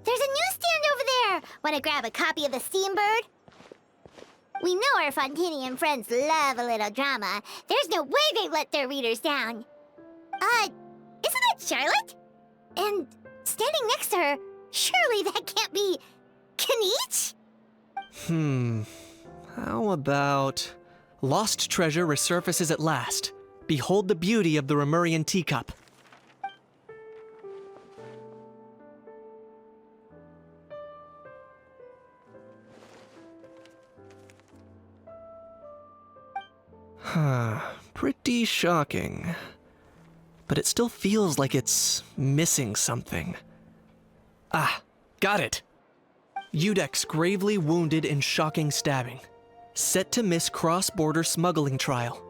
There's a newsstand over there! Want to grab a copy of the Steambird? We know our Fontanian friends love a little drama. There's no way they let their readers down. Isn't that Charlotte? And standing next to her, surely that can't be... Kaniche? How about... Lost treasure resurfaces at last. Behold the beauty of the Remurian teacup. Pretty shocking. But it still feels like it's missing something. Ah, got it! Udex gravely wounded in shocking stabbing. Set to miss cross-border smuggling trial.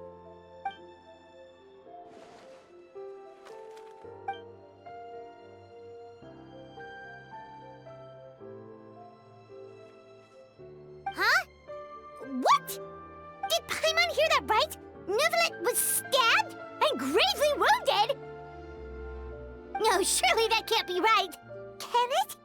Huh? What? Did Paimon hear that right? Neuvillette was stabbed and gravely wounded? No, surely that can't be right. Can it?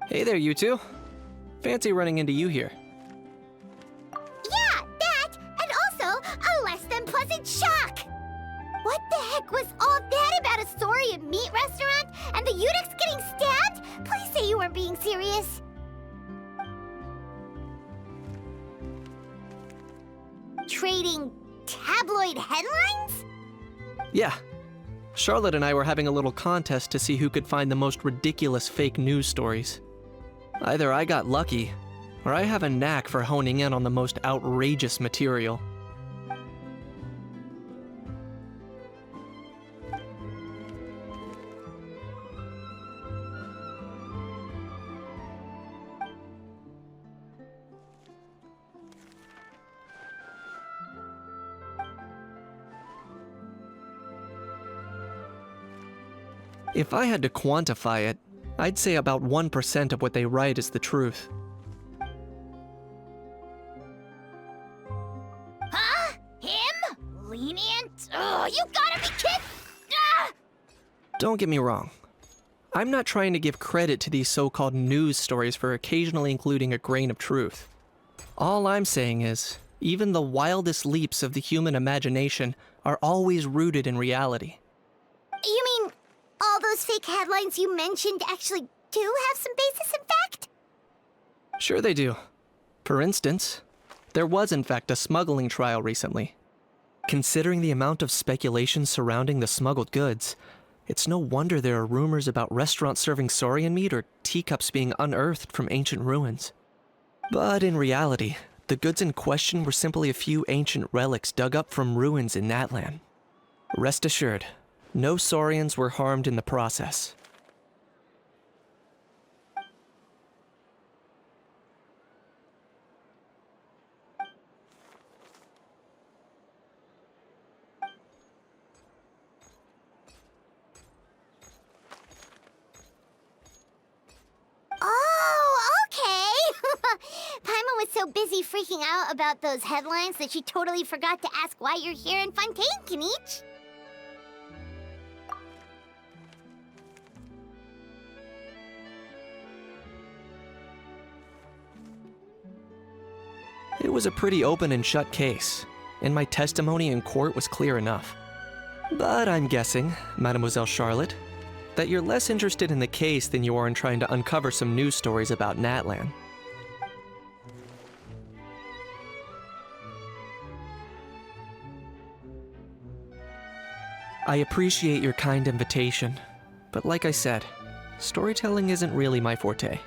Hey there, you two. Fancy running into you here. Yeah, that, and also a less than pleasant shock. What the heck was all that about a Saurian meat restaurant and the Udex getting stabbed? Please say you weren't being serious. Trading tabloid headlines? Yeah. Charlotte and I were having a little contest to see who could find the most ridiculous fake news stories. Either I got lucky, or I have a knack for honing in on the most outrageous material. If I had to quantify it, I'd say about 1% of what they write is the truth. Huh? Him? Lenient? Oh, you gotta be kidding! Ah! Don't get me wrong. I'm not trying to give credit to these so-called news stories for occasionally including a grain of truth. All I'm saying is, even the wildest leaps of the human imagination are always rooted in reality. You mean all those fake headlines you mentioned actually do have some basis in fact? Sure they do. For instance, there was in fact a smuggling trial recently. Considering the amount of speculation surrounding the smuggled goods, it's no wonder there are rumors about restaurants serving saurian meat or teacups being unearthed from ancient ruins. But in reality, the goods in question were simply a few ancient relics dug up from ruins in Natlan. Rest assured, no saurians were harmed in the process. Oh, okay. Paimon so busy freaking out about those headlines that she totally forgot to ask why you're here in Fontaine, Kinich. It was a pretty open and shut case, and my testimony in court was clear enough. But I'm guessing, Mademoiselle Charlotte, that you're less interested in the case than you are in trying to uncover some news stories about Natlan. I appreciate your kind invitation, but like I said, storytelling isn't really my forte.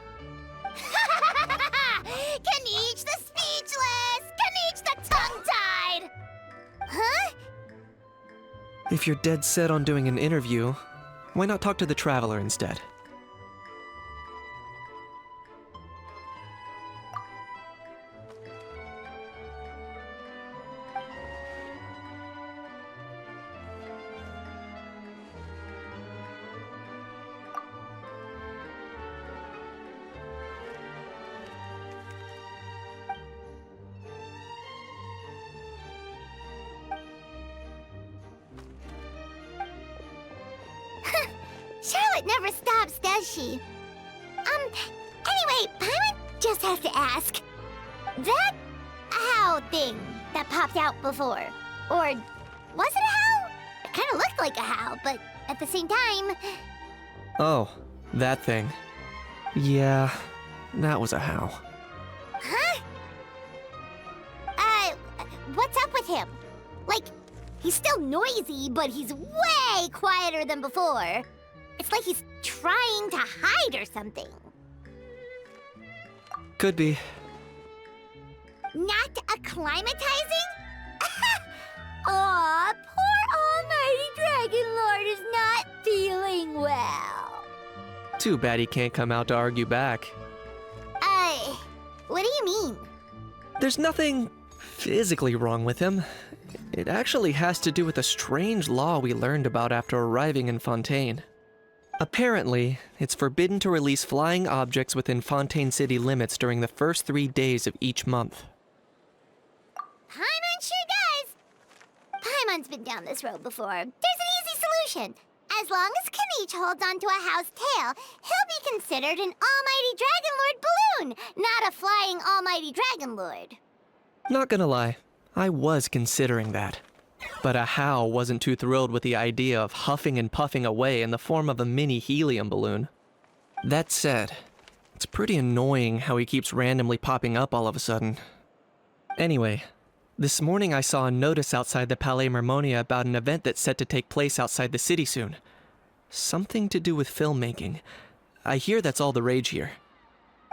Kinich the speechless! Kinich the tongue-tied! Huh? If you're dead set on doing an interview, why not talk to the Traveler instead? Charlotte never stops, does she? Anyway, Paimon just has to ask. That how thing that popped out before, or was it a how? It kind of looked like a how, but at the same time... Oh, that thing. Yeah, that was a how. Huh? What's up with him? Like, he's still noisy, but he's way quieter than before. It's like he's trying to hide or something. Could be. Not acclimatizing? Aw, poor Almighty Dragon Lord is not feeling well. Too bad he can't come out to argue back. What do you mean? There's nothing physically wrong with him. It actually has to do with a strange law we learned about after arriving in Fontaine. Apparently, it's forbidden to release flying objects within Fontaine city limits during the first 3 days of each month. Paimon sure does! Paimon's been down this road before. There's an easy solution. As long as Kinich holds onto a house tail, he'll be considered an Almighty Dragon Lord balloon, not a flying Almighty Dragon Lord. Not gonna lie, I was considering that. But a how wasn't too thrilled with the idea of huffing and puffing away in the form of a mini helium balloon. That said, it's pretty annoying how he keeps randomly popping up all of a sudden. Anyway, this morning I saw a notice outside the Palais Mermonia about an event that's set to take place outside the city soon. Something to do with filmmaking. I hear that's all the rage here.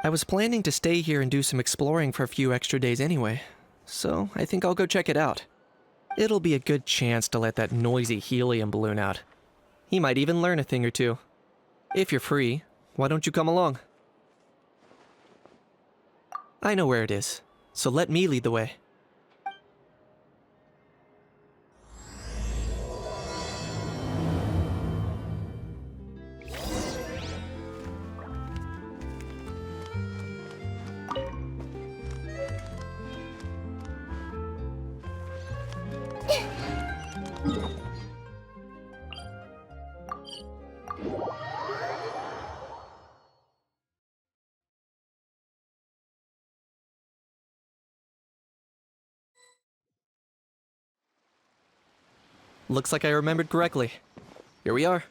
I was planning to stay here and do some exploring for a few extra days anyway, so I think I'll go check it out. It'll be a good chance to let that noisy helium balloon out. He might even learn a thing or two. If you're free, why don't you come along? I know where it is, so let me lead the way. Looks like I remembered correctly. Here we are.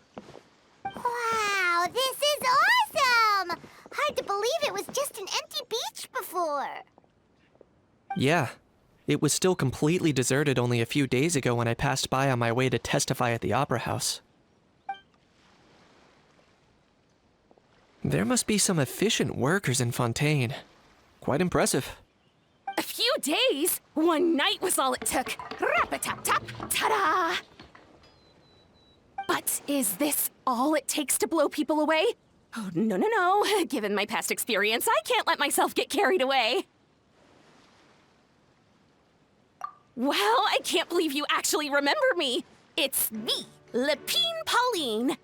Wow, this is awesome! Hard to believe it was just an empty beach before. Yeah, it was still completely deserted only a few days ago when I passed by on my way to testify at the Opera House. There must be some efficient workers in Fontaine. Quite impressive. A few days? One night was all it took. Rap-a-tap-tap, ta-da! But is this all it takes to blow people away? Oh, no, no, no. Given my past experience, I can't let myself get carried away. Well, I can't believe you actually remember me. It's me, Lepine Pauline.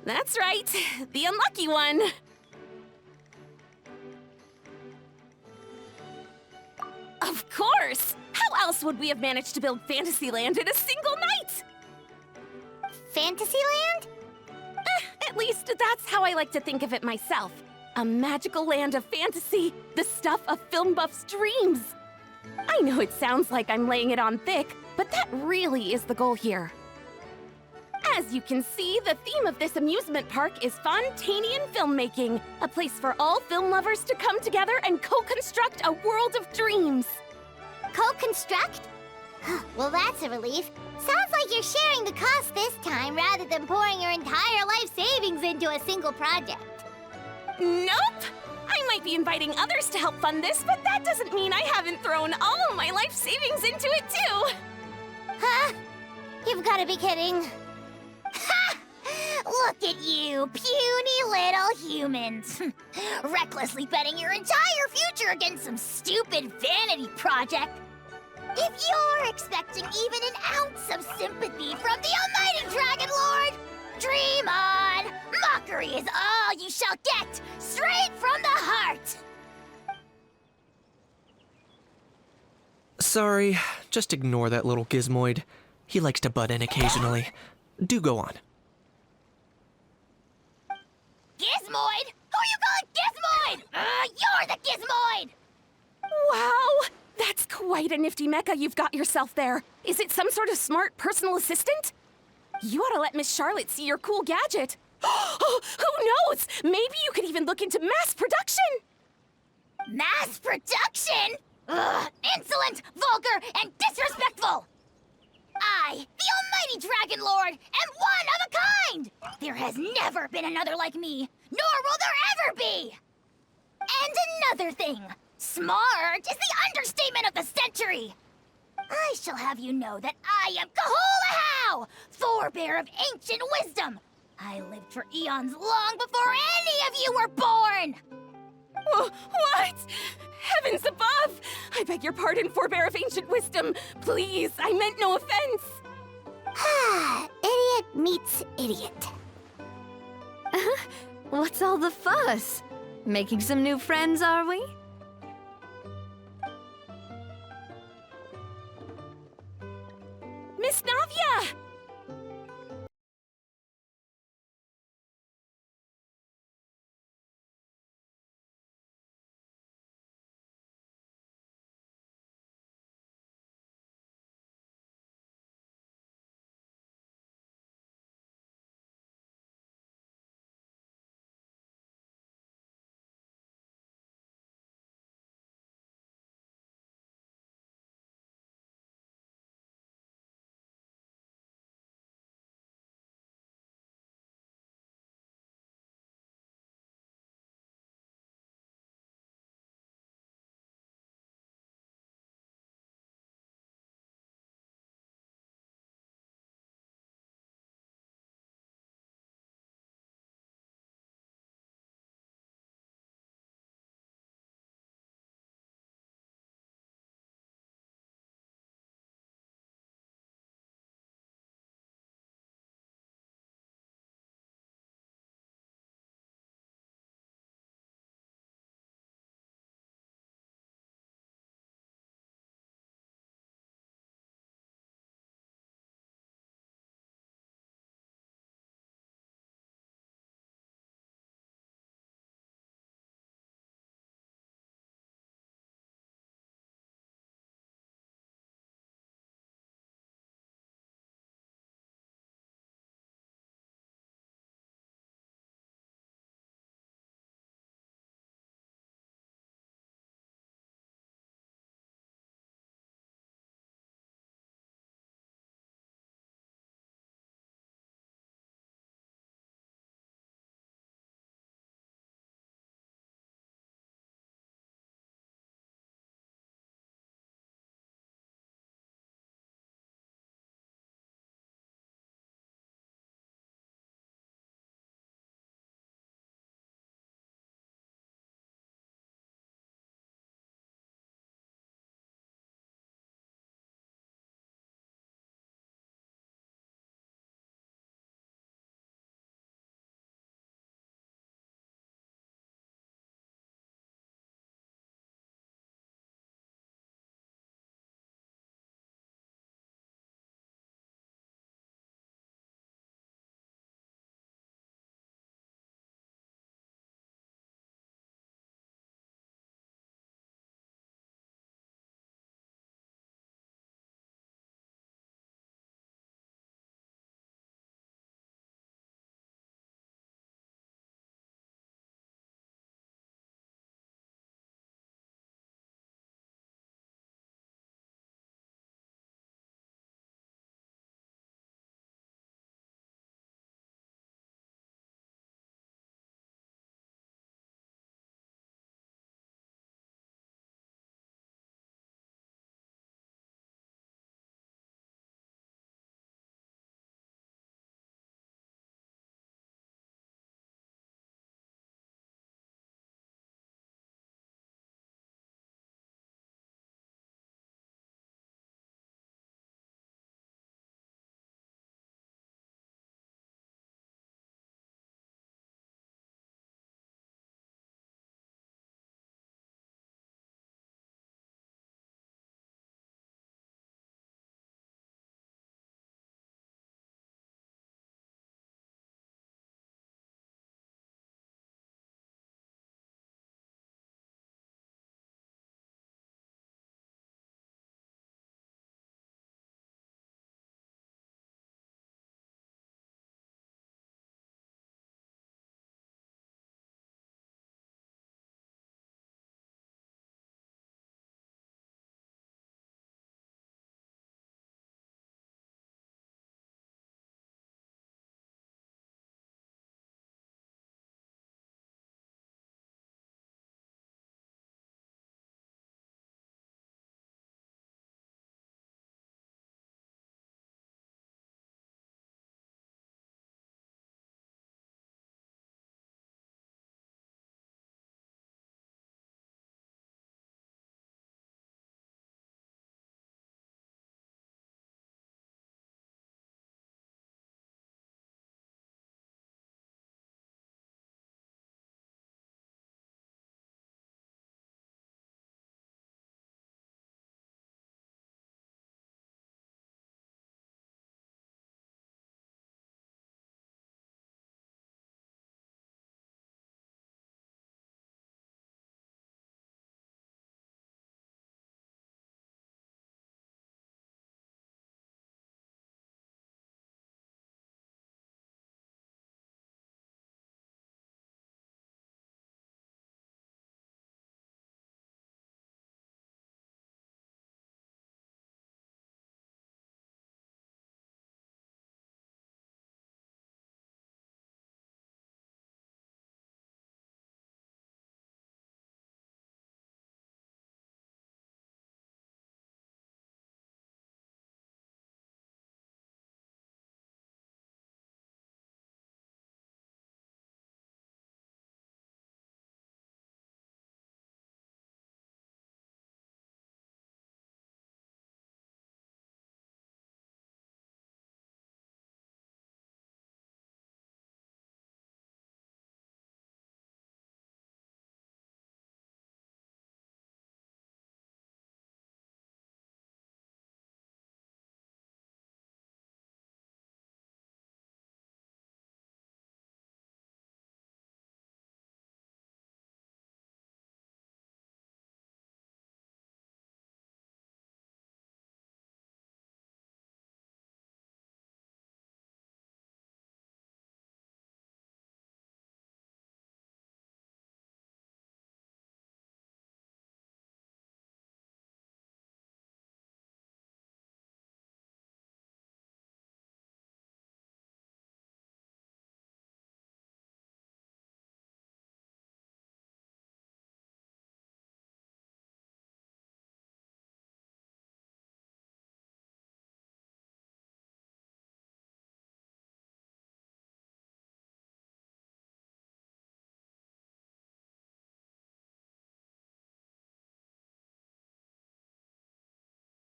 That's right, the unlucky one. Of course! How else would we have managed to build Fantasyland in a single night? Fantasyland? At least that's how I like to think of it myself. A magical land of fantasy, the stuff of film buffs' dreams. I know it sounds like I'm laying it on thick, but that really is the goal here. As you can see, the theme of this amusement park is Fontanian filmmaking, a place for all film lovers to come together and co-construct a world of dreams. Co-construct? Well, that's a relief. Sounds like you're sharing the cost this time rather than pouring your entire life savings into a single project. Nope! I might be inviting others to help fund this, but that doesn't mean I haven't thrown all my life savings into it too! Huh? You've got to be kidding. Ha! Look at you, puny little humans. Recklessly betting your entire future against some stupid vanity project. If you're expecting even an ounce of sympathy from the almighty Dragon Lord, dream on! Mockery is all you shall get, straight from the heart! Sorry, just ignore that little gizmoid. He likes to butt in occasionally. Do go on. Gizmoid? Who you calling Gizmoid? You're the Gizmoid! Wow! That's quite a nifty mecha you've got yourself there. Is it some sort of smart personal assistant? You ought to let Miss Charlotte see your cool gadget. Who knows? Maybe you could even look into mass production! Mass production? Ugh, insolent, vulgar, and disrespectful! I, the almighty Dragon Lord, am one of a kind! There has never been another like me, nor will there ever be! And another thing, smart is the understatement of the century! I shall have you know that I am Kahulahau, forebear of ancient wisdom! I lived for eons long before any of you were born! What? Heavens above! I beg your pardon, forebear of ancient wisdom. Please, I meant no offense. Idiot meets idiot. What's all the fuss? Making some new friends, are we? Miss Navia!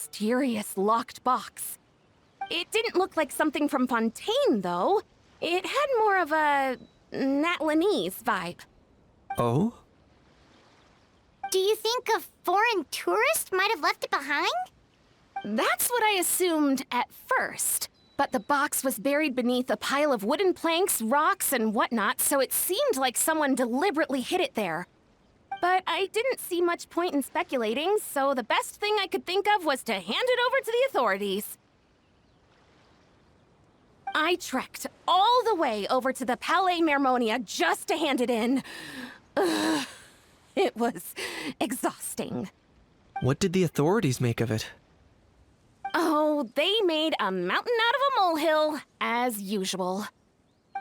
mysterious locked box. It didn't look like something from Fontaine, though. It had more of a Natlanese vibe. Oh? Do you think a foreign tourist might have left it behind? That's what I assumed at first. But the box was buried beneath a pile of wooden planks, rocks, and whatnot, so it seemed like someone deliberately hid it there. But I didn't see much point in speculating, so the best thing I could think of was to hand it over to the authorities. I trekked all the way over to the Palais Mermonia just to hand it in. Ugh, it was exhausting. What did the authorities make of it? Oh, they made a mountain out of a molehill, as usual.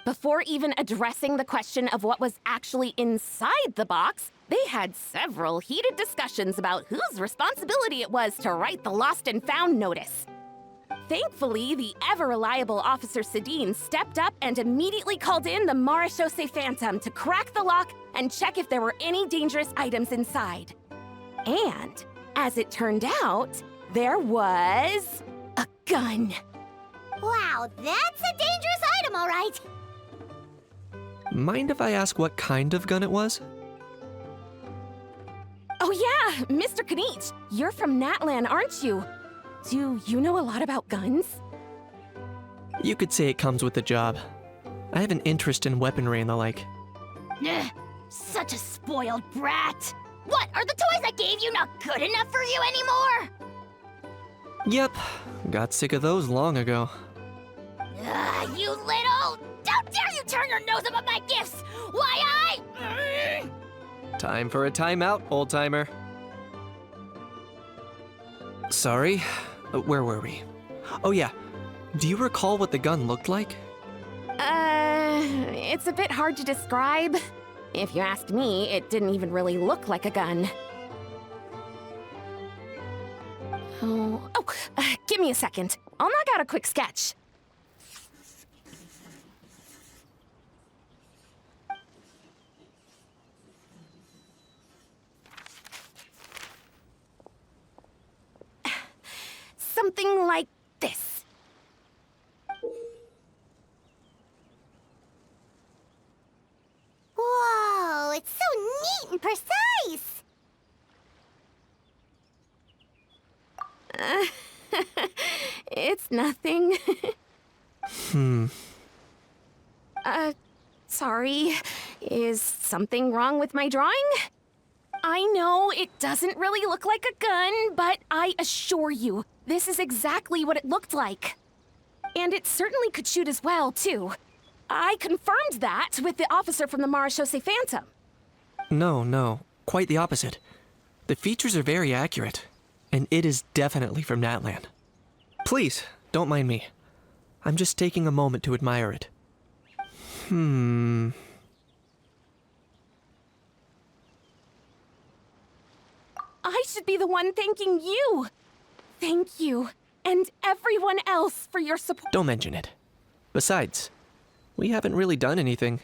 Before even addressing the question of what was actually inside the box, they had several heated discussions about whose responsibility it was to write the lost and found notice. Thankfully, the ever-reliable Officer Sedine stepped up and immediately called in the Marechaussee Phantom to crack the lock and check if there were any dangerous items inside. And, as it turned out, there was a gun. Wow, that's a dangerous item, all right. Mind if I ask what kind of gun it was? Oh yeah, Mr. Kanich, you're from Natlan, aren't you? Do you know a lot about guns? You could say it comes with the job. I have an interest in weaponry and the like. Ugh, such a spoiled brat. What, are the toys I gave you not good enough for you anymore? Yep, got sick of those long ago. Ugh, you little... How dare you turn your nose up at my gifts! Why Time for a timeout, old-timer. Sorry, where were we? Oh yeah, do you recall what the gun looked like? It's a bit hard to describe. If you ask me, it didn't even really look like a gun. Give me a second. I'll knock out a quick sketch. Something like this. Whoa, it's so neat and precise! It's nothing. Sorry. Is something wrong with my drawing? I know it doesn't really look like a gun, but I assure you, this is exactly what it looked like. And it certainly could shoot as well, too. I confirmed that with the officer from the Marechaussee Phantom. No, quite the opposite. The features are very accurate, and it is definitely from Natlan. Please, don't mind me. I'm just taking a moment to admire it. I should be the one thanking you. Thank you, and everyone else for your support. Don't mention it. Besides, we haven't really done anything.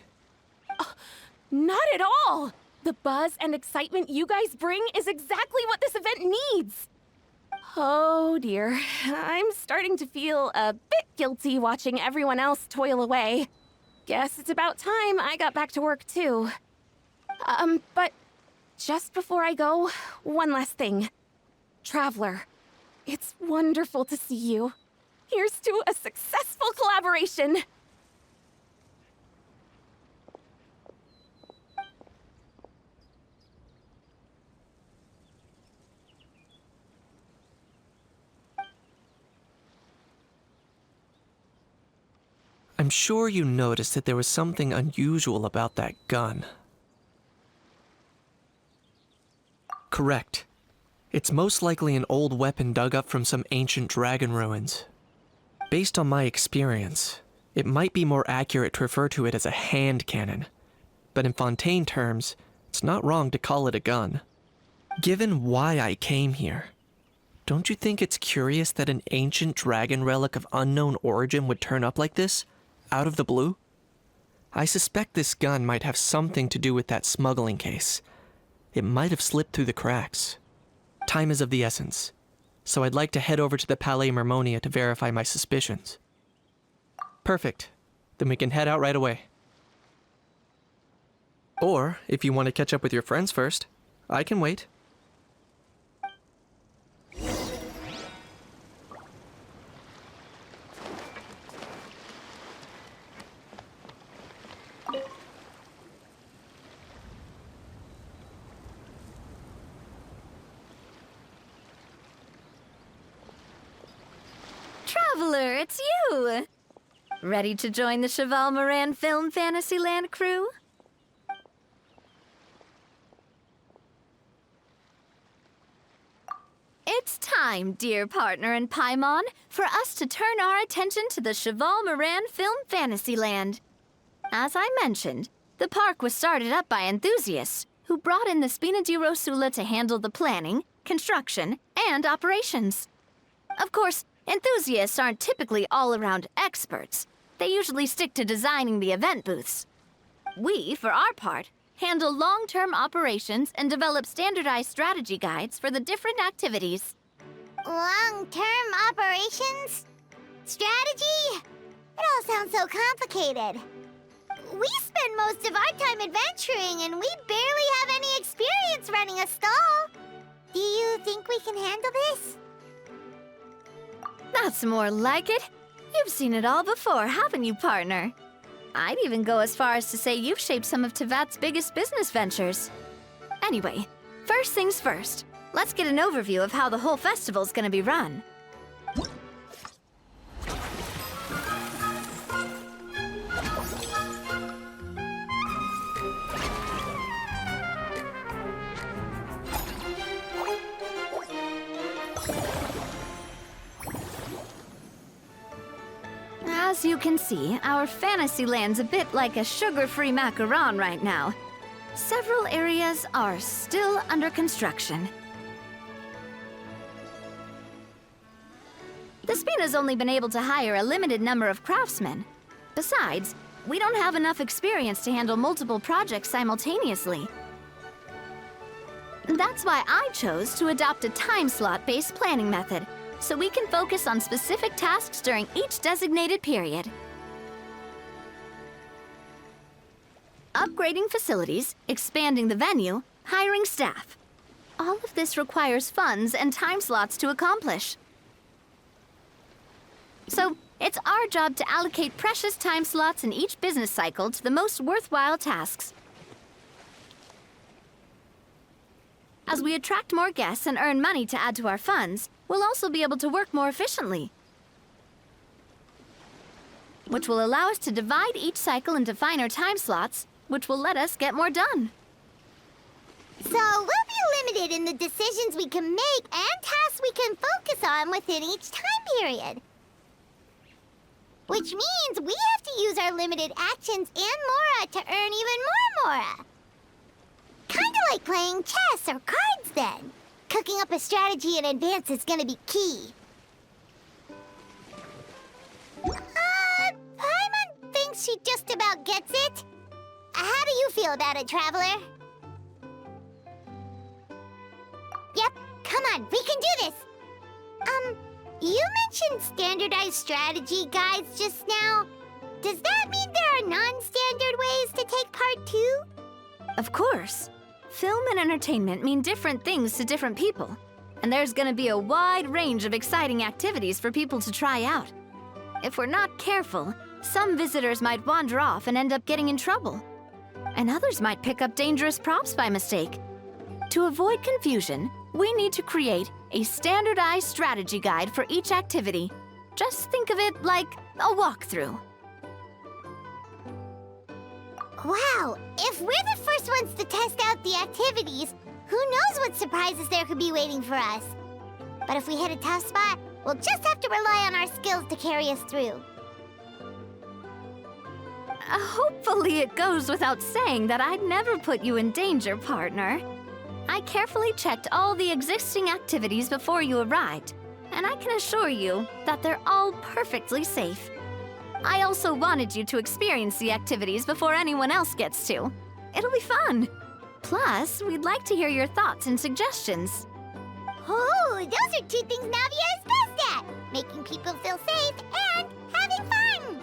Not at all! The buzz and excitement you guys bring is exactly what this event needs. Oh dear, I'm starting to feel a bit guilty watching everyone else toil away. Guess it's about time I got back to work too. But just before I go, one last thing. Traveler, it's wonderful to see you. Here's to a successful collaboration. I'm sure you noticed that there was something unusual about that gun. Correct. It's most likely an old weapon dug up from some ancient dragon ruins. Based on my experience, it might be more accurate to refer to it as a hand cannon, but in Fontaine terms, it's not wrong to call it a gun. Given why I came here, don't you think it's curious that an ancient dragon relic of unknown origin would turn up like this, out of the blue? I suspect this gun might have something to do with that smuggling case. It might have slipped through the cracks. Time is of the essence. so I'd like to head over to the Palais Mermonia to verify my suspicions. Perfect. Then we can head out right away. Or, if you want to catch up with your friends first, I can wait. Traveler, it's you! Ready to join the Cheval Moran Film Fantasyland crew? It's time, dear partner in Paimon, for us to turn our attention to the Cheval Moran Film Fantasyland. As I mentioned, the park was started up by enthusiasts who brought in the Spina di Rosula to handle the planning, construction, and operations. Of course, enthusiasts aren't typically all-around experts. They usually stick to designing the event booths. We, for our part, handle long-term operations and develop standardized strategy guides for the different activities. Long-term operations? Strategy? It all sounds so complicated. We spend most of our time adventuring, and we barely have any experience running a stall. Do you think we can handle this? That's more like it. You've seen it all before, haven't you, partner? I'd even go as far as to say you've shaped some of Tevat's biggest business ventures. Anyway, first things first. Let's get an overview of how the whole festival's gonna be run. As you can see, our Fantasyland's a bit like a sugar-free macaron right now. Several areas are still under construction. The Spina's only been able to hire a limited number of craftsmen. Besides, we don't have enough experience to handle multiple projects simultaneously. That's why I chose to adopt a time slot-based planning method, so we can focus on specific tasks during each designated period. Upgrading facilities, expanding the venue, hiring staff. All of this requires funds and time slots to accomplish. So, it's our job to allocate precious time slots in each business cycle to the most worthwhile tasks. As we attract more guests and earn money to add to our funds, we'll also be able to work more efficiently, which will allow us to divide each cycle into finer time slots, which will let us get more done. So we'll be limited in the decisions we can make and tasks we can focus on within each time period. Which means we have to use our limited actions and Mora to earn even more Mora. Kinda like playing chess or cards then. Cooking up a strategy in advance is gonna be key. Paimon thinks she just about gets it. How do you feel about it, Traveler? Yep, come on, we can do this. You mentioned standardized strategy guides just now. Does that mean there are non-standard ways to take part too? Of course. Film and entertainment mean different things to different people, and there's gonna be a wide range of exciting activities for people to try out. If we're not careful, some visitors might wander off and end up getting in trouble, and others might pick up dangerous props by mistake. To avoid confusion, we need to create a standardized strategy guide for each activity. Just think of it like a walkthrough. Wow, if we're the first ones to test out the activities, who knows what surprises there could be waiting for us. But if we hit a tough spot, we'll just have to rely on our skills to carry us through. Hopefully it goes without saying that I'd never put you in danger, partner. I carefully checked all the existing activities before you arrived, and I can assure you that they're all perfectly safe. I also wanted you to experience the activities before anyone else gets to. It'll be fun. Plus, we'd like to hear your thoughts and suggestions. Oh, those are two things Navia is best at. Making people feel safe and having fun.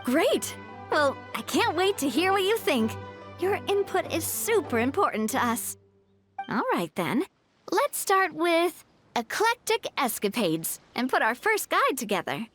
Great! Well, I can't wait to hear what you think. Your input is super important to us. All right, then. Let's start with Eclectic Escapades and put our first guide together.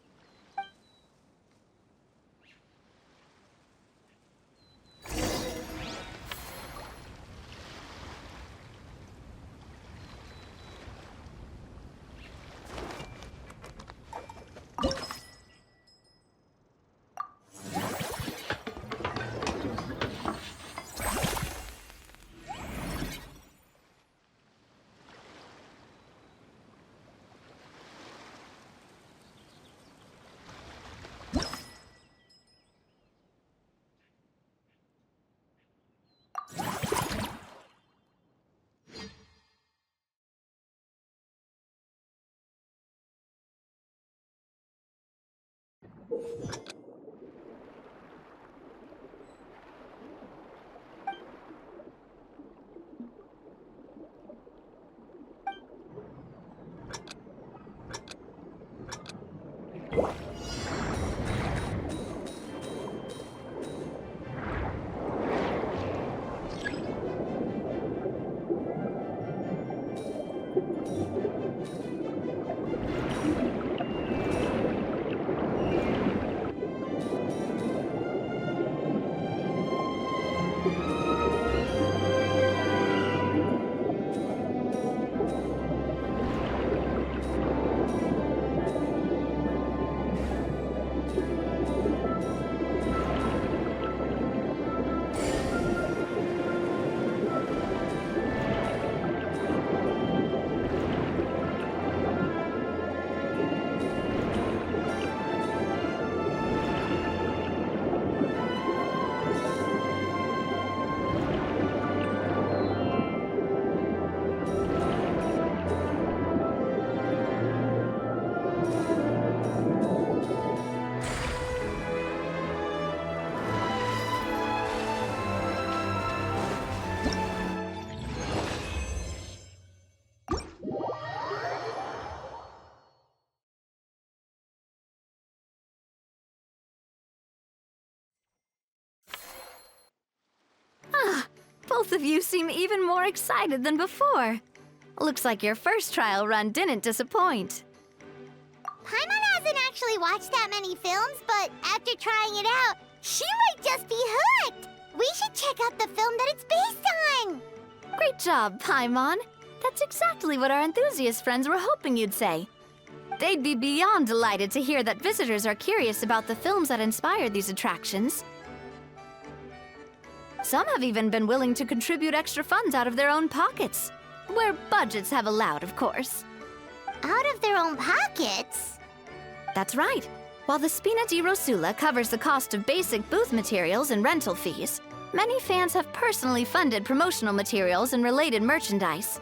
Both of you seem even more excited than before. Looks like your first trial run didn't disappoint. Paimon hasn't actually watched that many films, but after trying it out, she might just be hooked. We should check out the film that it's based on. Great job, Paimon. That's exactly what our enthusiast friends were hoping you'd say. They'd be beyond delighted to hear that visitors are curious about the films that inspired these attractions. Some have even been willing to contribute extra funds out of their own pockets. Where budgets have allowed, of course. Out of their own pockets? That's right. While the Spina di Rosula covers the cost of basic booth materials and rental fees, many fans have personally funded promotional materials and related merchandise.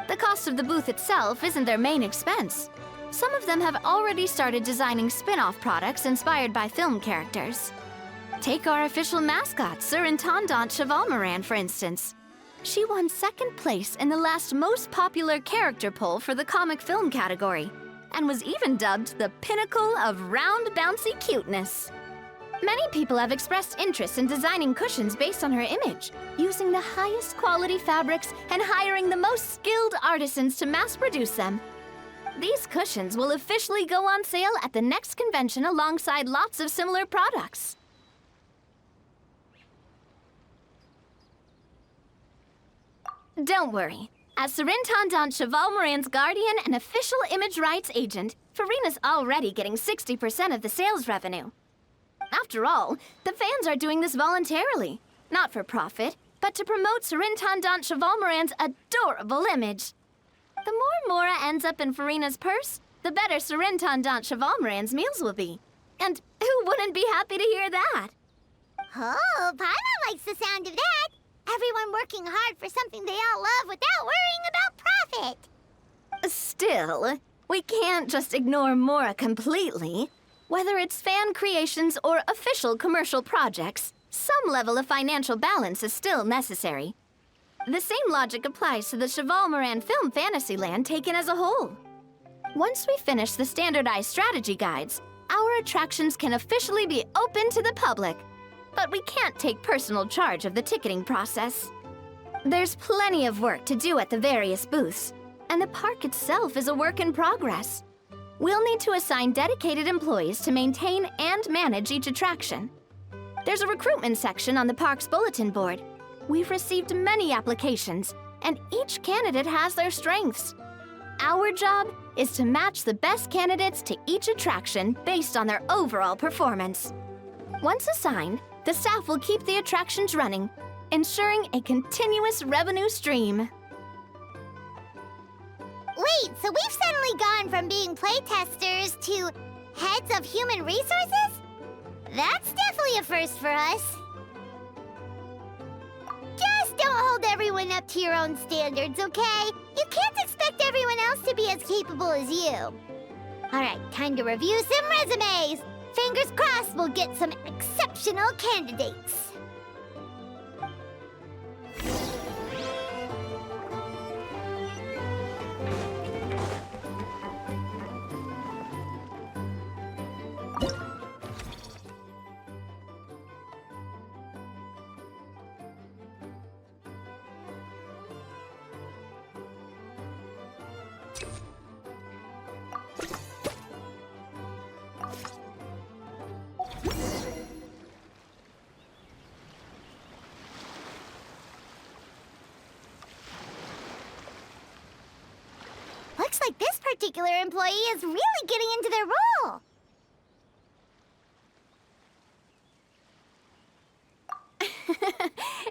The cost of the booth itself isn't their main expense. Some of them have already started designing spin-off products inspired by film characters. Take our official mascot, Surintendant Chevalmoran, for instance. She won second place in the last most popular character poll for the comic film category, and was even dubbed the pinnacle of round, bouncy cuteness. Many people have expressed interest in designing cushions based on her image, using the highest quality fabrics and hiring the most skilled artisans to mass produce them. These cushions will officially go on sale at the next convention alongside lots of similar products. Don't worry. As Surintendant Chevalmoran's guardian and official image rights agent, Farina's already getting 60% of the sales revenue. After all, the fans are doing this voluntarily, not for profit, but to promote Surintendant Chevalmoran's adorable image. The more Mora ends up in Farina's purse, the better Surintendant Chevalmoran's meals will be. And who wouldn't be happy to hear that? Oh, Paimon likes the sound of that. Everyone working hard for something they all love without worrying about profit. Still, we can't just ignore Mora completely. Whether it's fan creations or official commercial projects, some level of financial balance is still necessary. The same logic applies to the Cheval Moran Film Fantasyland taken as a whole. Once we finish the standardized strategy guides, our attractions can officially be open to the public. But we can't take personal charge of the ticketing process. There's plenty of work to do at the various booths, and the park itself is a work in progress. We'll need to assign dedicated employees to maintain and manage each attraction. There's a recruitment section on the park's bulletin board. We've received many applications, and each candidate has their strengths. Our job is to match the best candidates to each attraction based on their overall performance. Once assigned, the staff will keep the attractions running, ensuring a continuous revenue stream. Wait, so we've suddenly gone from being playtesters to heads of human resources? That's definitely a first for us. Just don't hold everyone up to your own standards, okay? You can't expect everyone else to be as capable as you. All right, time to review some resumes. Fingers crossed we'll get some exceptional candidates. Looks like this particular employee is really getting into their role.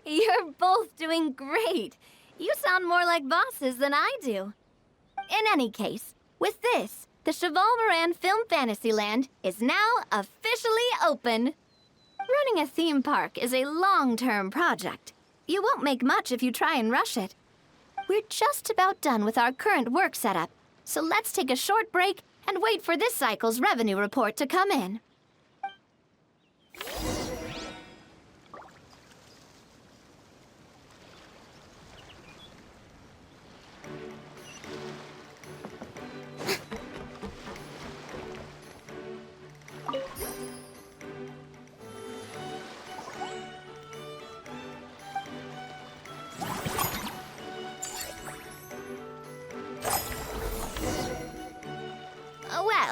You're both doing great. You sound more like bosses than I do. In any case, with this, the Cheval Moran Film Fantasyland is now officially open. Running a theme park is a long-term project. You won't make much if you try and rush it. We're just about done with our current work setup, so let's take a short break and wait for this cycle's revenue report to come in.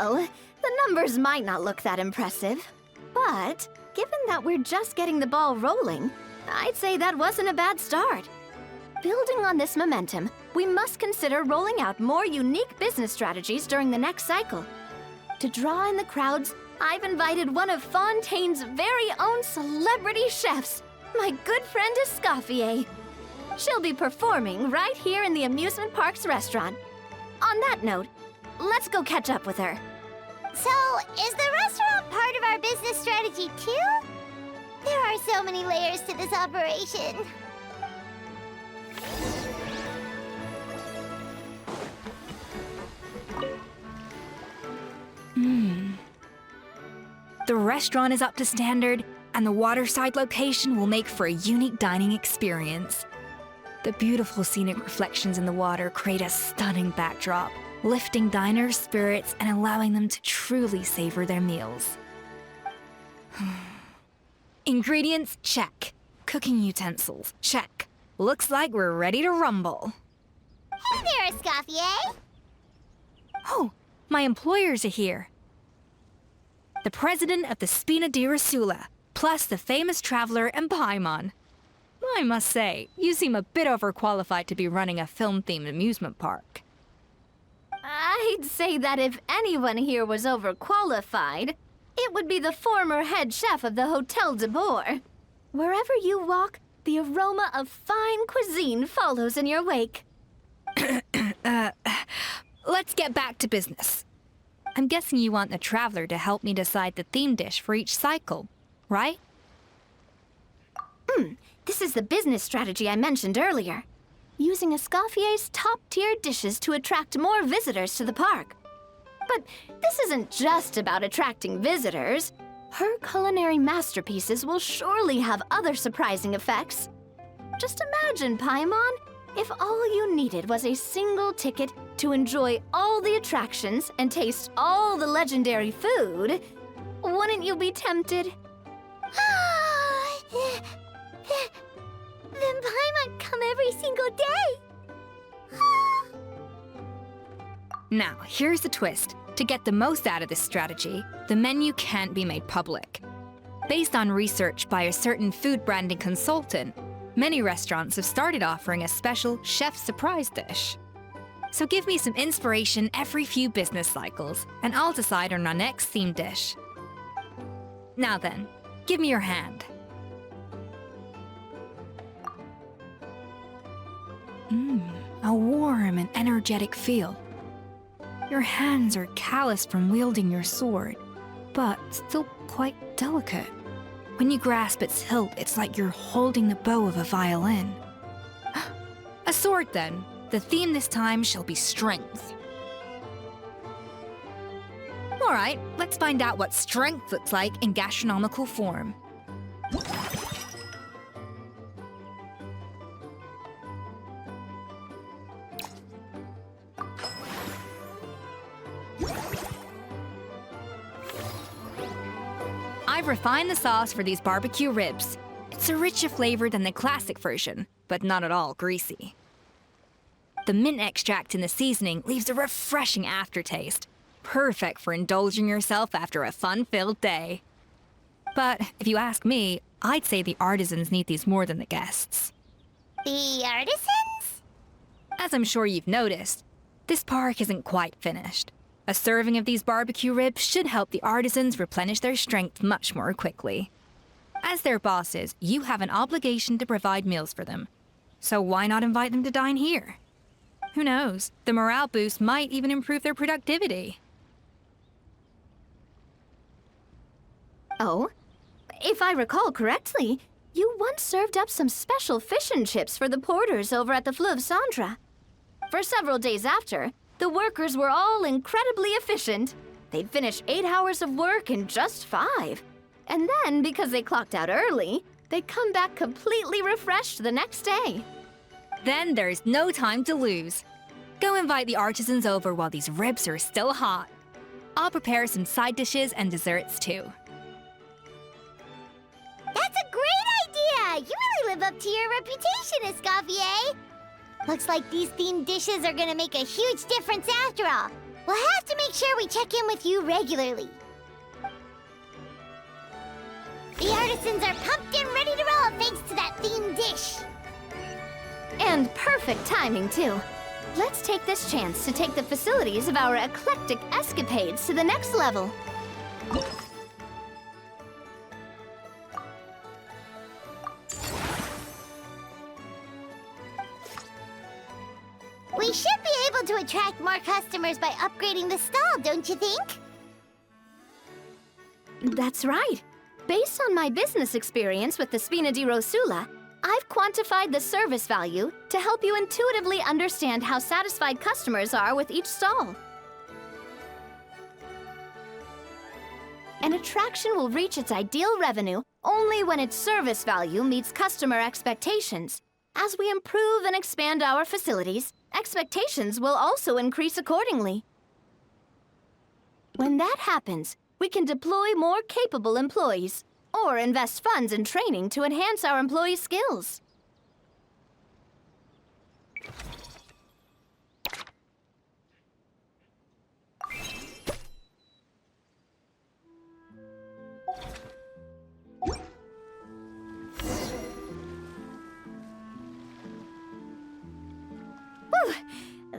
Well, the numbers might not look that impressive, but given that we're just getting the ball rolling, I'd say that wasn't a bad start. Building on this momentum, we must consider rolling out more unique business strategies during the next cycle. To draw in the crowds, I've invited one of Fontaine's very own celebrity chefs, my good friend Escoffier. She'll be performing right here in the amusement park's restaurant. On that note, let's go catch up with her. So, is the restaurant part of our business strategy too? There are so many layers to this operation. The restaurant is up to standard, and the waterside location will make for a unique dining experience. The beautiful scenic reflections in the water create a stunning backdrop, lifting diners' spirits and allowing them to truly savor their meals. Ingredients, check. Cooking utensils, check. Looks like we're ready to rumble. Hey there, Escoffier. Oh, my employers are here. The president of the Spina di Rasula, plus the famous traveler and Paimon. I must say, you seem a bit overqualified to be running a film-themed amusement park. I'd say that if anyone here was overqualified, it would be the former head chef of the Hotel de Boer. Wherever you walk, the aroma of fine cuisine follows in your wake. Let's get back to business. I'm guessing you want the traveler to help me decide the theme dish for each cycle, right? This is the business strategy I mentioned earlier. Using Escoffier's top-tier dishes to attract more visitors to the park. But this isn't just about attracting visitors. Her culinary masterpieces will surely have other surprising effects. Just imagine, Paimon, if all you needed was a single ticket to enjoy all the attractions and taste all the legendary food. Wouldn't you be tempted? Then Paimon come every single day. Now, here's the twist. To get the most out of this strategy, the menu can't be made public. Based on research by a certain food branding consultant, many restaurants have started offering a special chef's surprise dish. So give me some inspiration every few business cycles, and I'll decide on our next theme dish. Now then, give me your hand. A warm and energetic feel. Your hands are calloused from wielding your sword, but still quite delicate. When you grasp its hilt, it's like you're holding the bow of a violin. A sword, then. The theme this time shall be strength. All right, let's find out what strength looks like in gastronomical form. I've refined the sauce for these barbecue ribs. It's a richer flavor than the classic version, but not at all greasy. The mint extract in the seasoning leaves a refreshing aftertaste, perfect for indulging yourself after a fun-filled day. But if you ask me, I'd say the artisans need these more than the guests. The artisans? As I'm sure you've noticed, this park isn't quite finished. A serving of these barbecue ribs should help the artisans replenish their strength much more quickly. As their bosses, you have an obligation to provide meals for them. So why not invite them to dine here? Who knows? The morale boost might even improve their productivity. Oh, if I recall correctly, you once served up some special fish and chips for the porters over at the Fleuve Cendra. For several days after, the workers were all incredibly efficient. They'd finish 8 hours of work in just 5. And then, because they clocked out early, they'd come back completely refreshed the next day. Then there's no time to lose. Go invite the artisans over while these ribs are still hot. I'll prepare some side dishes and desserts too. That's a great idea! You really live up to your reputation, Escoffier. Looks like these themed dishes are gonna make a huge difference after all. We'll have to make sure we check in with you regularly. The artisans are pumped and ready to roll thanks to that themed dish. And perfect timing, too. Let's take this chance to take the facilities of our eclectic escapades to the next level. We should be able to attract more customers by upgrading the stall, don't you think? That's right. Based on my business experience with the Spina di Rosula, I've quantified the service value to help you intuitively understand how satisfied customers are with each stall. An attraction will reach its ideal revenue only when its service value meets customer expectations. As we improve and expand our facilities, expectations will also increase accordingly. When that happens, we can deploy more capable employees or invest funds in training to enhance our employees' skills. Whew,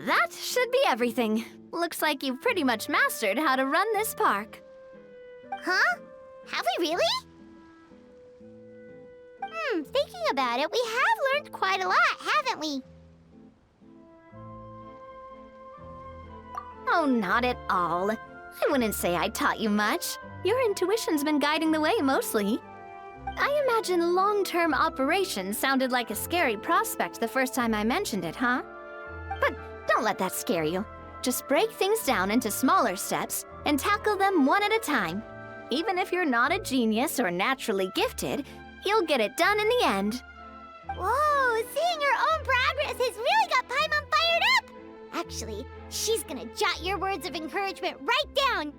that should be everything. Looks like you've pretty much mastered how to run this park. Huh? Have we really? Thinking about it, we have learned quite a lot, haven't we? Oh, not at all. I wouldn't say I taught you much. Your intuition's been guiding the way mostly. I imagine long-term operations sounded like a scary prospect the first time I mentioned it, huh? But don't let that scare you. Just break things down into smaller steps and tackle them one at a time. Even if you're not a genius or naturally gifted, you'll get it done in the end. Whoa, progress has really got Paimon fired up! Actually, she's gonna jot your words of encouragement right down.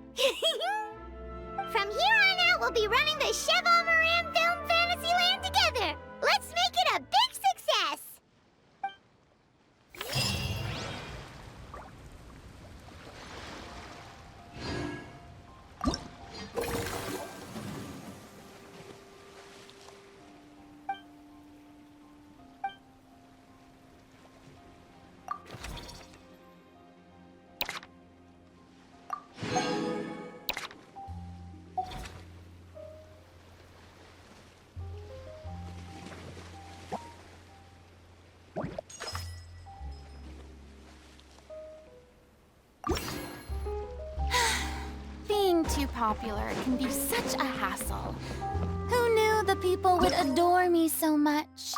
From here on out, we'll be running the Cheval Moran Film Fantasyland together! Let's make it a big success! Being too popular can be such a hassle. Who knew the people would adore me so much?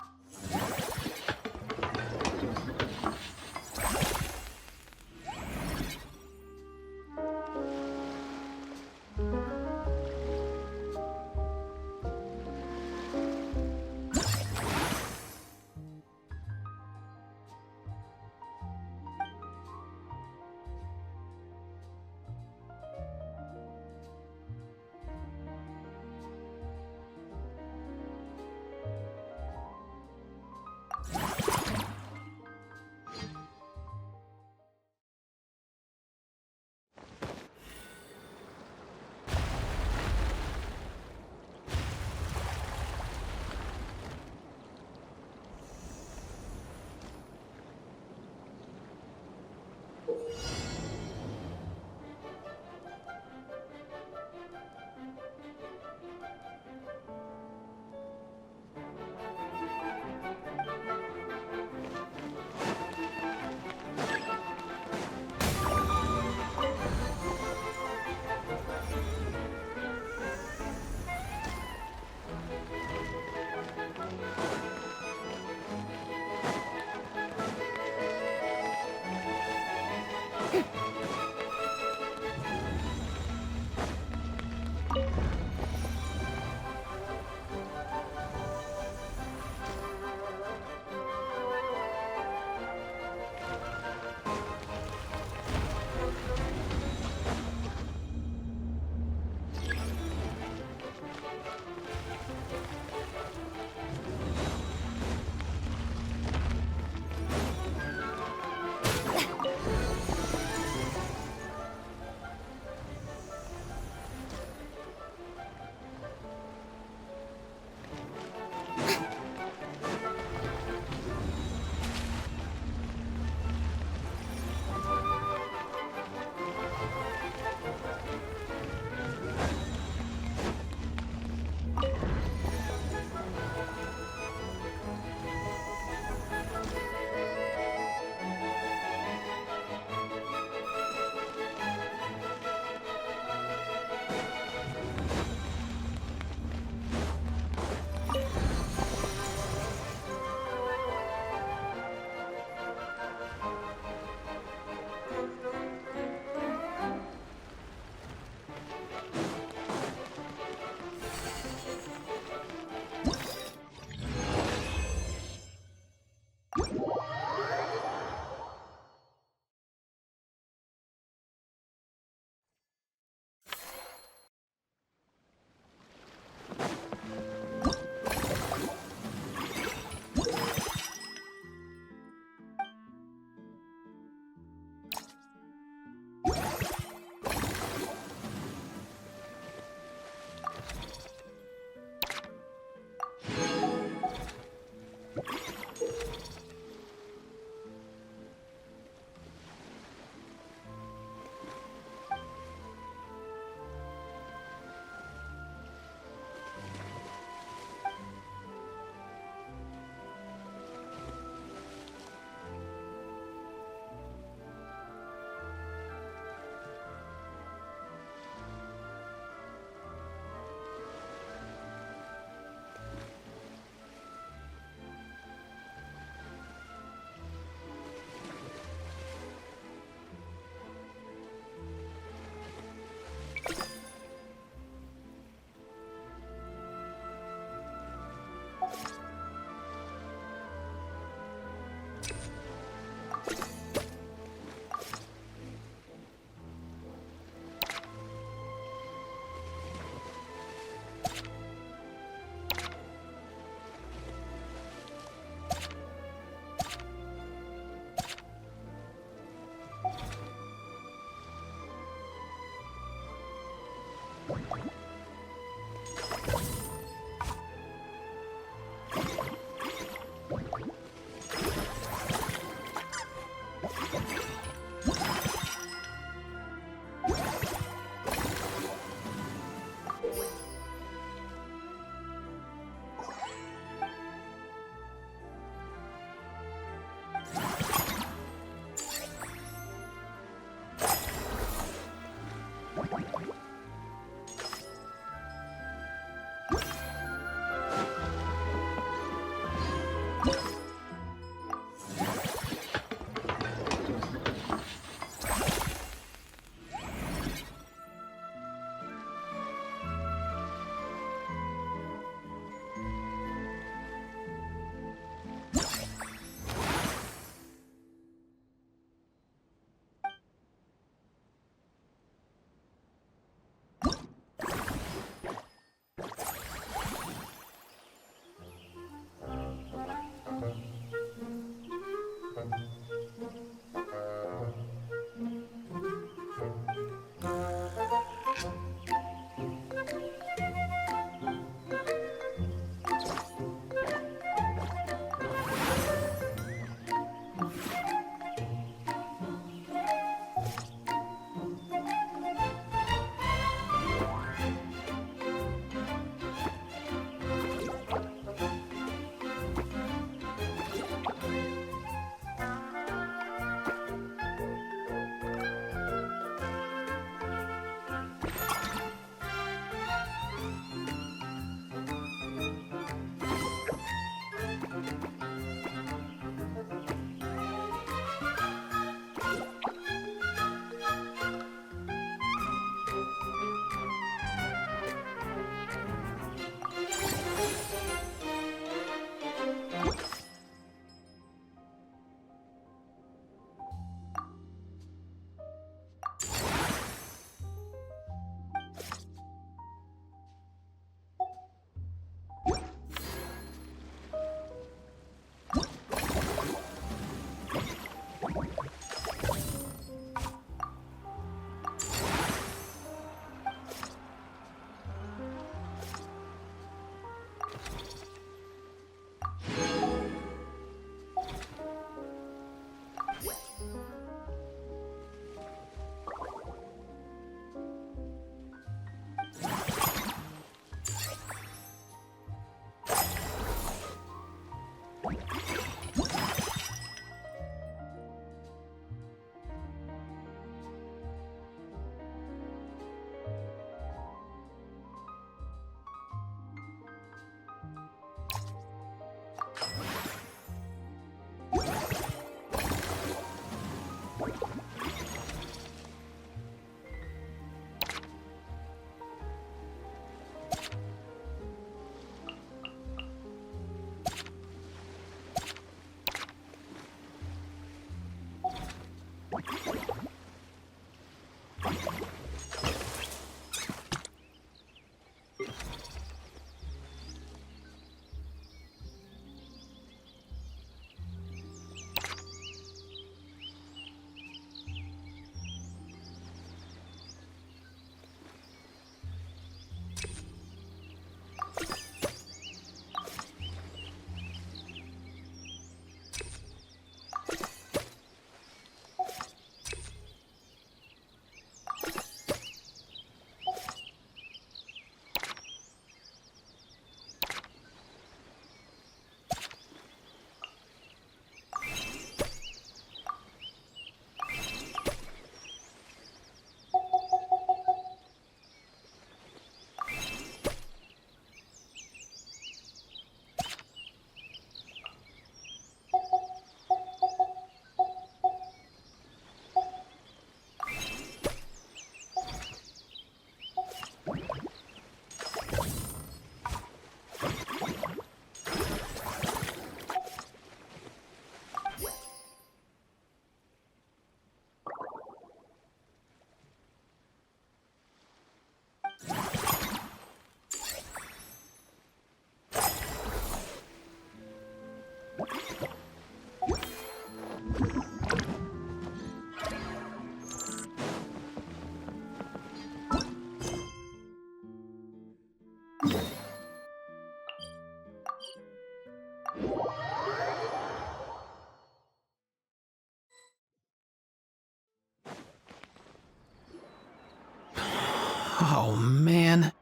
Oh, man.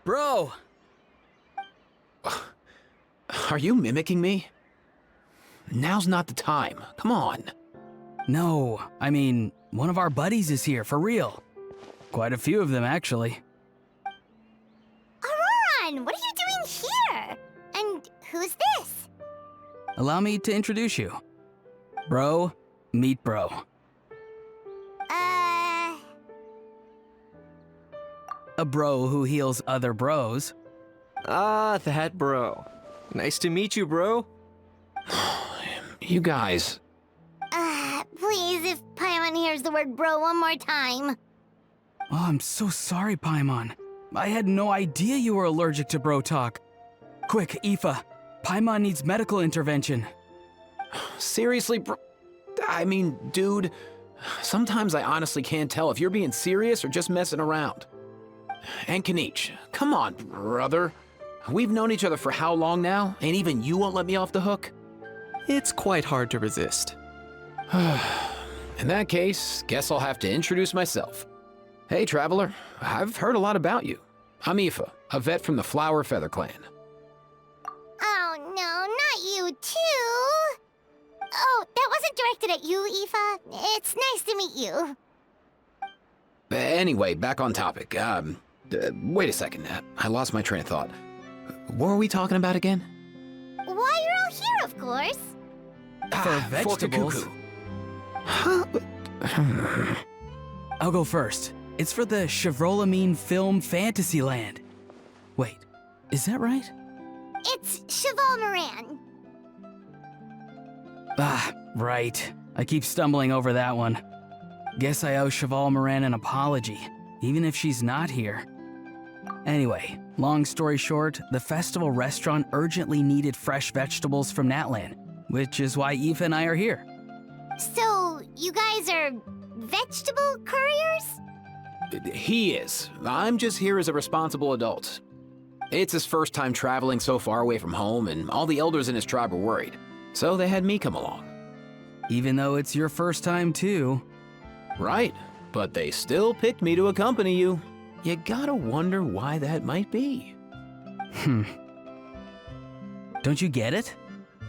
Bro! Are you mimicking me? Now's not the time. Come on. No, I mean, one of our buddies is here, for real. Quite a few of them, actually. Auroran, what are you doing here? And who's this? Allow me to introduce you. Bro, meet bro. A bro who heals other bros. Ah, that bro. Nice to meet you, bro. You guys. Please, if Paimon hears the word bro one more time. Oh, I'm so sorry, Paimon. I had no idea you were allergic to bro talk. Quick, Aoife. Paimon needs medical intervention. Seriously, bro? I mean, dude, sometimes I honestly can't tell if you're being serious or just messing around. And Kanich, come on, brother. We've known each other for how long now, and even you won't let me off the hook? It's quite hard to resist. In that case, guess I'll have to introduce myself. Hey, traveler, I've heard a lot about you. I'm Aoife, a vet from the Flower Feather Clan. Oh no, not you too! Oh, that wasn't directed at you, Aoife. It's nice to meet you. Anyway, back on topic. Wait a second. I lost my train of thought. What were we talking about again? Why, you're all here, of course. For vegetables. I'll go first. It's for the Chevrolamine Film Fantasyland. Wait, is that right? It's Cheval Moran. Ah, right. I keep stumbling over that one. Guess I owe Cheval Moran an apology, even if she's not here. Anyway, long story short, the festival restaurant urgently needed fresh vegetables from Natlan, which is why Aoife and I are here. So, you guys are vegetable couriers? He is. I'm just here as a responsible adult. It's his first time traveling so far away from home, and all the elders in his tribe were worried. So they had me come along. Even though it's your first time too. Right, but they still picked me to accompany you. You gotta wonder why that might be. Don't you get it?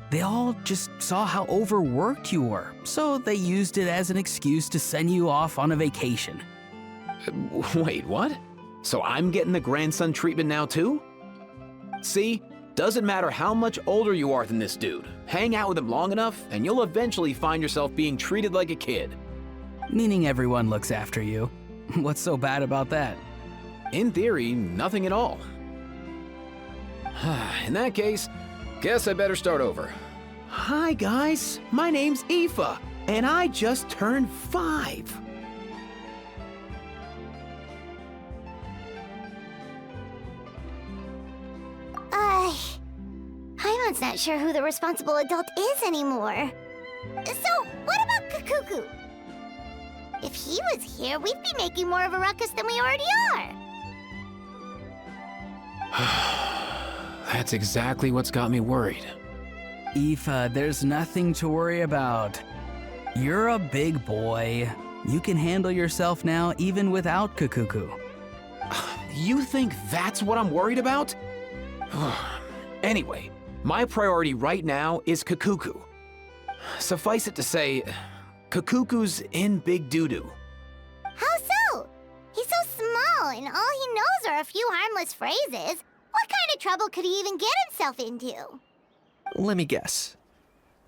They all just saw how overworked you were, so they used it as an excuse to send you off on a vacation. Wait, what? So I'm getting the grandson treatment now too? See? Doesn't matter how much older you are than this dude. Hang out with him long enough, and you'll eventually find yourself being treated like a kid. Meaning everyone looks after you. What's so bad about that? In theory, nothing at all. In that case, guess I better start over. Hi guys, my name's Aoife, and I just turned 5. Paimon's not sure who the responsible adult is anymore. So, what about Kakuku? If he was here, we'd be making more of a ruckus than we already are. That's exactly what's got me worried. Aoife, there's nothing to worry about. You're a big boy. You can handle yourself now even without Kakuku. You think that's what I'm worried about? Anyway, my priority right now is Kakuku. Suffice it to say, Kakuku's in big doo-doo. How so? He's so small, and all he knows are a few harmless phrases. What kind of trouble could he even get himself into? Let me guess.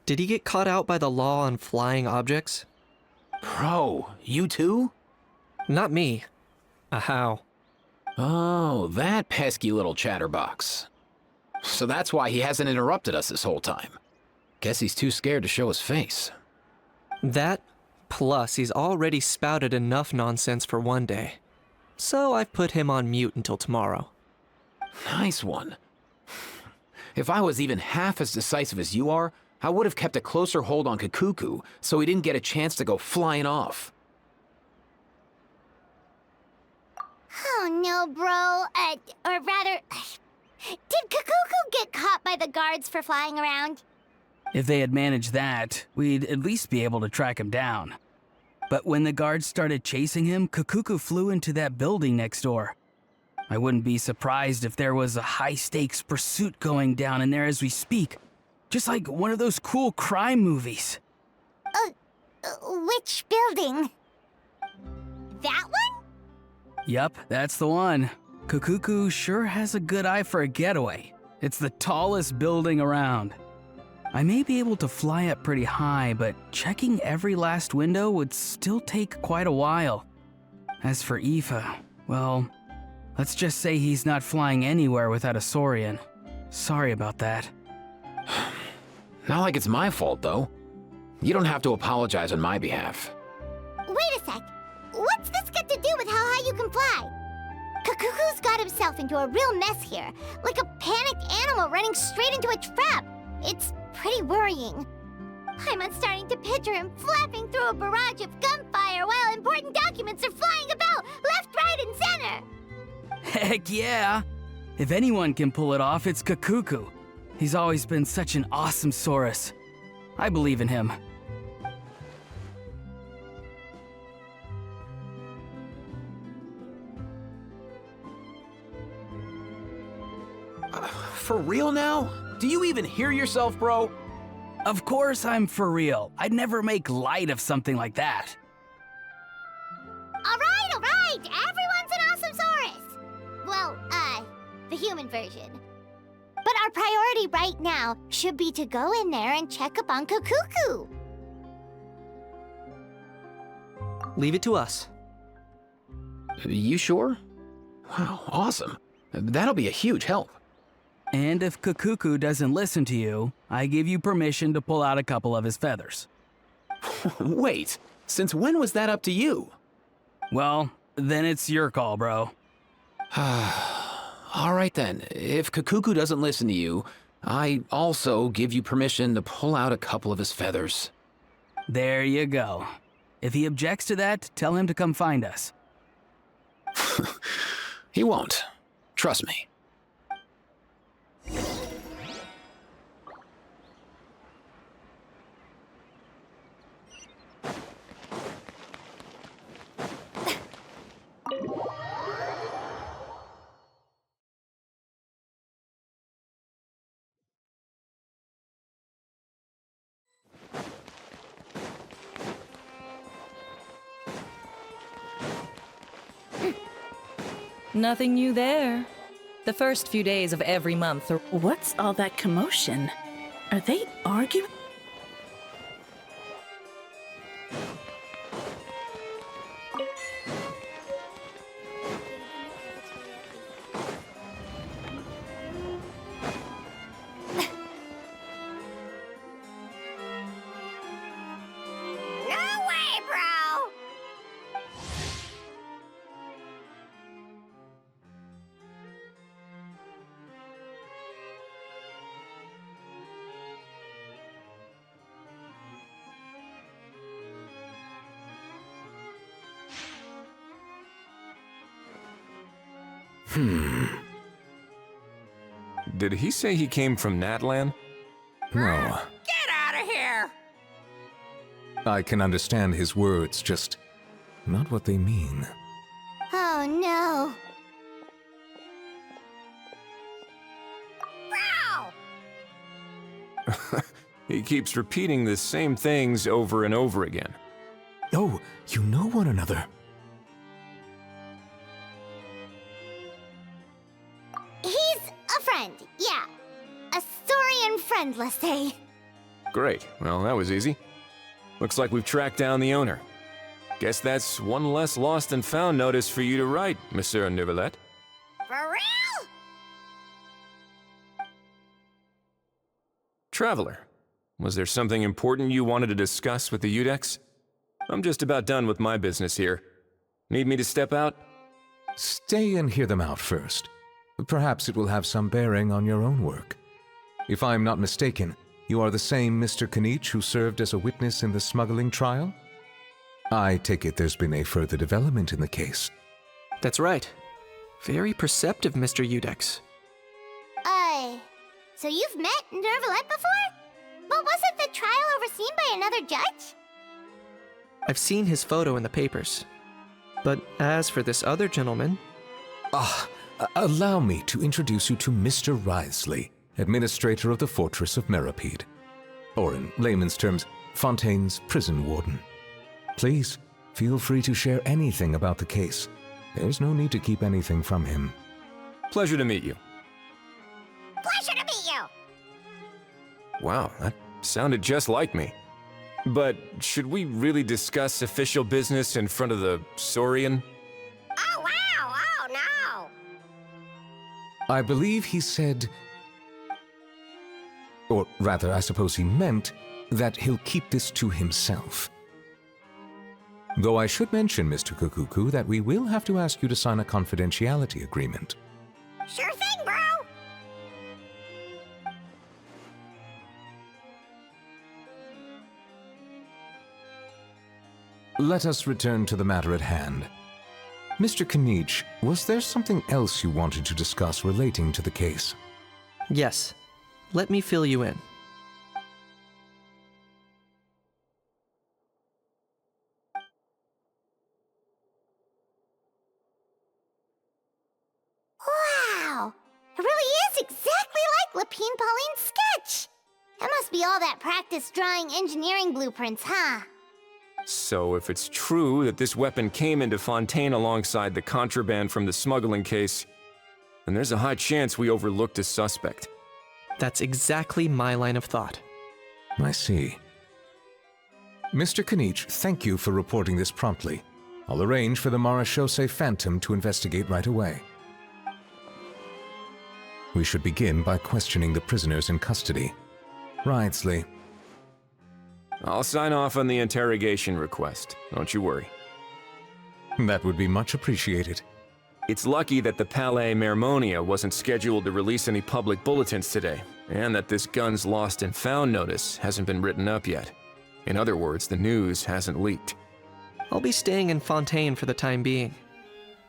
Did he get caught out by the law on flying objects? Bro, you too? Not me. How? Oh, that pesky little chatterbox. So that's why he hasn't interrupted us this whole time. Guess he's too scared to show his face. That, plus he's already spouted enough nonsense for one day. So I've put him on mute until tomorrow. Nice one. If I was even half as decisive as you are, I would have kept a closer hold on Kakuku so he didn't get a chance to go flying off. Oh no, bro. Or rather, did Kakuku get caught by the guards for flying around? If they had managed that, we'd at least be able to track him down. But when the guards started chasing him, Kakuku flew into that building next door. I wouldn't be surprised if there was a high-stakes pursuit going down in there as we speak. Just like one of those cool crime movies. Which building? That one? Yup, that's the one. Kakuku sure has a good eye for a getaway. It's the tallest building around. I may be able to fly up pretty high, but checking every last window would still take quite a while. As for Aoife, well, let's just say he's not flying anywhere without a Saurian. Sorry about that. Not like it's my fault, though. You don't have to apologize on my behalf. Wait a sec. What's this got to do with how high you can fly? Kakuku's got himself into a real mess here, like a panicked animal running straight into a trap. It's pretty worrying. I'm starting to picture him flapping through a barrage of gunfire while important documents are flying about left, right, and center. Heck yeah! If anyone can pull it off, it's Kakuku. He's always been such an awesome Saurus. I believe in him. For real now? Do you even hear yourself, bro? Of course I'm for real. I'd never make light of something like that. All right. Everyone's an awesome Saurus. Well, the human version. But our priority right now should be to go in there and check up on Kakuku. Leave it to us. You sure? Wow, awesome. That'll be a huge help. And if Kakuku doesn't listen to you, I give you permission to pull out a couple of his feathers. Wait, since when was that up to you? Well, then it's your call, bro. All right then, if Kakuku doesn't listen to you, I also give you permission to pull out a couple of his feathers. There you go. If he objects to that, tell him to come find us. He won't. Trust me. Nothing new there. The first few days of every month are... What's all that commotion? Are they arguing? No way, bro! Did he say he came from Natlan? No. Get out of here! I can understand his words, just not what they mean. Oh no. Bro! He keeps repeating the same things over and over again. Oh, you know one another. He's a friend, yeah. A Saurian friend, let's say. Great. Well, that was easy. Looks like we've tracked down the owner. Guess that's one less lost and found notice for you to write, Monsieur Neuvillette. For real? Traveler, was there something important you wanted to discuss with the Udex? I'm just about done with my business here. Need me to step out? Stay and hear them out first. Perhaps it will have some bearing on your own work. If I'm not mistaken, you are the same Mr. Kinich who served as a witness in the smuggling trial? I take it there's been a further development in the case. That's right. Very perceptive, Mr. Udex. So you've met Neuvillette before? But wasn't the trial overseen by another judge? I've seen his photo in the papers. But as for this other gentleman... Allow me to introduce you to Mr. Wriothesley, administrator of the Fortress of Meripede. Or in layman's terms, Fontaine's prison warden. Please, feel free to share anything about the case. There's no need to keep anything from him. Pleasure to meet you. Pleasure to meet you! Wow, that sounded just like me. But should we really discuss official business in front of the Saurian? Oh, wow! Oh, no! I believe he said... Or rather, I suppose he meant that he'll keep this to himself. Though I should mention, Mr. Kukuku, that we will have to ask you to sign a confidentiality agreement. Sure thing, bro! Let us return to the matter at hand. Mr. Kinich, was there something else you wanted to discuss relating to the case? Yes. Let me fill you in. Wow! It really is exactly like Lapine Pauline's sketch! That must be all that practice drawing engineering blueprints, huh? So if it's true that this weapon came into Fontaine alongside the contraband from the smuggling case, then there's a high chance we overlooked a suspect. That's exactly my line of thought. I see. Mr. Kinich, thank you for reporting this promptly. I'll arrange for the Marechaussee Phantom to investigate right away. We should begin by questioning the prisoners in custody. Wriothesley. I'll sign off on the interrogation request, don't you worry. That would be much appreciated. It's lucky that the Palais Mermonia wasn't scheduled to release any public bulletins today, and that this guns lost and found notice hasn't been written up yet. In other words, the news hasn't leaked. I'll be staying in Fontaine for the time being.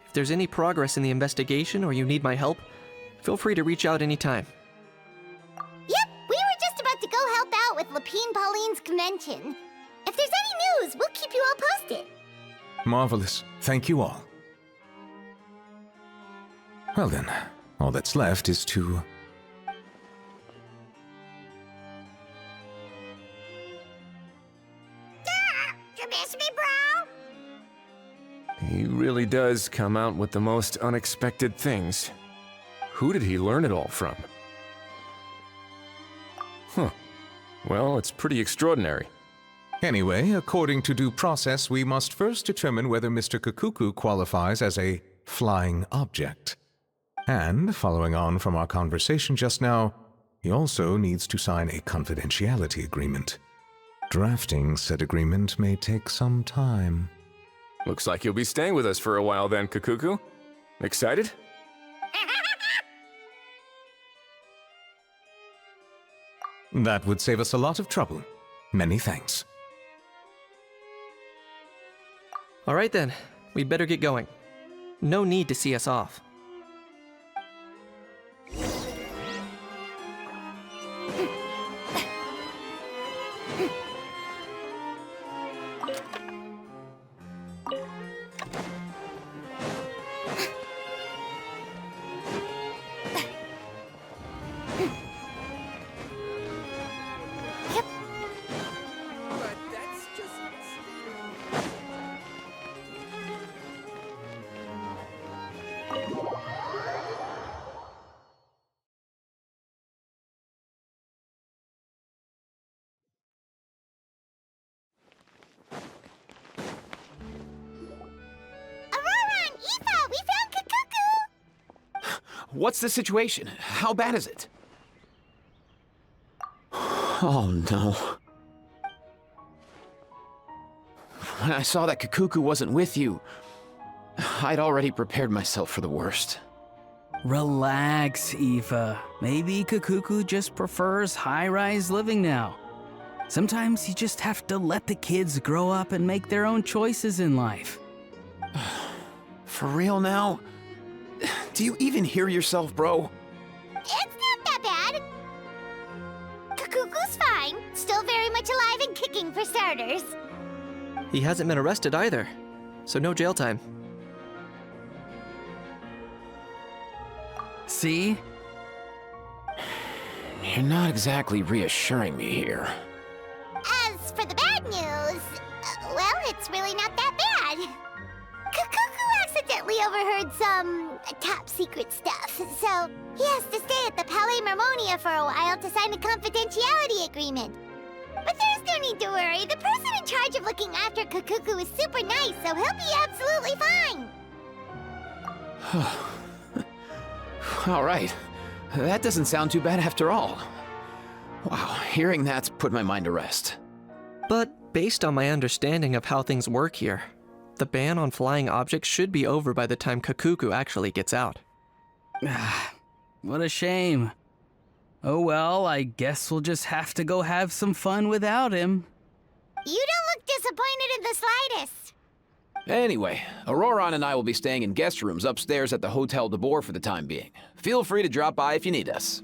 If there's any progress in the investigation or you need my help, feel free to reach out anytime. Yep, we were just about to go help out with Lapine Pauline's convention. If there's any news, we'll keep you all posted. Marvelous. Thank you all. Well then, all that's left is to... You miss me, bro? He really does come out with the most unexpected things. Who did he learn it all from? Huh. Well, it's pretty extraordinary. Anyway, according to due process, we must first determine whether Mr. Kikuku qualifies as a flying object. And, following on from our conversation just now, he also needs to sign a confidentiality agreement. Drafting said agreement may take some time. Looks like you'll be staying with us for a while then, Kikuku. Excited? That would save us a lot of trouble. Many thanks. All right then, we'd better get going. No need to see us off. What's the situation? How bad is it? Oh no. When I saw that Kikuku wasn't with you, I'd already prepared myself for the worst. Relax, Aoife. Maybe Kikuku just prefers high-rise living now. Sometimes you just have to let the kids grow up and make their own choices in life. For real now? Do you even hear yourself, bro? It's not that bad. Kikuku's fine. Still very much alive and kicking for starters. He hasn't been arrested either, so no jail time. See? You're not exactly reassuring me here. As for the bad news, well, it's really not that bad. Kikuku accidentally overheard some top secret stuff, so he has to stay at the Palais Mermonia for a while to sign a confidentiality agreement. But there's no need to worry. The person in charge of looking after Kikuku is super nice, so he'll be absolutely fine. All right. That doesn't sound too bad after all. Wow, hearing that's put my mind to rest. But based on my understanding of how things work here, the ban on flying objects should be over by the time Kikuku actually gets out. What a shame. Oh well, I guess we'll just have to go have some fun without him. You don't look disappointed in the slightest. Anyway, Auroron and I will be staying in guest rooms upstairs at the Hotel de Boer for the time being. Feel free to drop by if you need us.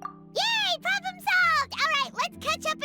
Yay! Problem solved! All right, let's catch up